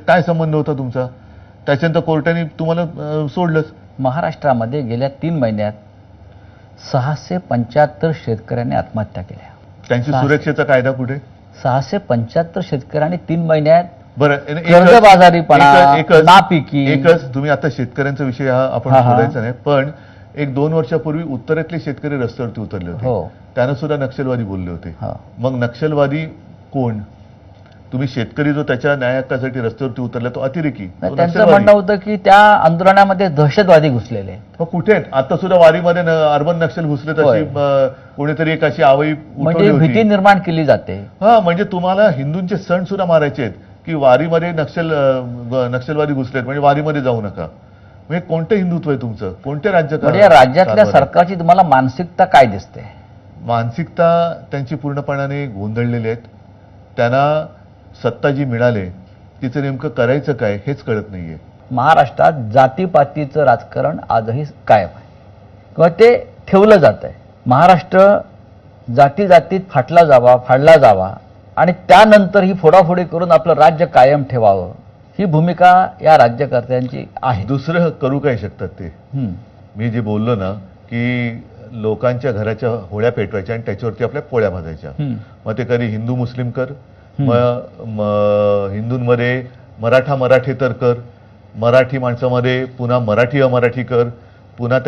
काय संबंध होता तुमचा? त्याच्यानंतर कोर्टाने तुम्हाला सोडलंच. महाराष्ट्रामध्ये गेल्या 3 महिन्यात 675 शेतकऱ्यांनी आत्महत्या केल्या. त्यांची सुरक्षेचा कायदा कुठे? 675 शेतकऱ्यांनी 3 महिन्यात बरं, कर्जबाजारीपणा, नापिकी. एकच तुम्ही आता शेतकऱ्यांचा विषय हा आपण बोलायचा नाही, पण 1-2 वर्षापूर्वी उत्तरेतले शेतकरी रस्त्यावरती उतरले होते. त्यांना सुद्धा नक्षलवादी बोलले होते. मग नक्षलवादी कोण? तुम्ही शेतकरी जो त्याच्या न्याय हक्कासाठी रस्त्यावरती उतरला तो अतिरेकी. त्यांचं म्हणणं होतं की त्या आंदोलनामध्ये दहशतवादी घुसलेले. कुठे? आता सुद्धा वारीमध्ये अर्बन नक्षल घुसले, तशी कोणीतरी एक अशी आवई म्हणजे भीती निर्माण केली जाते. म्हणजे तुम्हाला हिंदूंचे सण सुद्धा मारायचे आहेत की वारीमध्ये नक्षलवादी घुसलेत म्हणजे वारीमध्ये जाऊ नका. म्हणजे कोणतं हिंदुत्व आहे तुमचं? कोणत्या म्हणजे राज्यातल्या सरकारची तुम्हाला मानसिकता काय दिसते? मानसिकता त्यांची पूर्णपणाने गोंधळलेली आहेत. त्यांना सत्ता जी मिळाली तिचं नेमकं करायचं काय हेच कळत नाहीये. महाराष्ट्रात जातीपातीचं राजकारण आजही कायम आहे किंवा ते ठेवलं जात आहे. महाराष्ट्र जातीत फाडला जावा आणि त्यानंतर ही फोडाफोडी करून आपलं राज्य कायम ठेवावं, ही भूमिका या राज्यकर्त्यांची आहे. दुसरं करू काय शकतात ते? मी जे बोललो ना की लोकांच्या घराच्या होळ्या पेटवायच्या आणि त्याच्यावरती आपल्या पोळ्या भाजायच्या. मग ते कधी हिंदू मुस्लिम कर, मग हिंदूंमध्ये मराठेतर कर, मराठी माणसामध्ये पुन्हा मराठी अमराठी कर, पुन्हा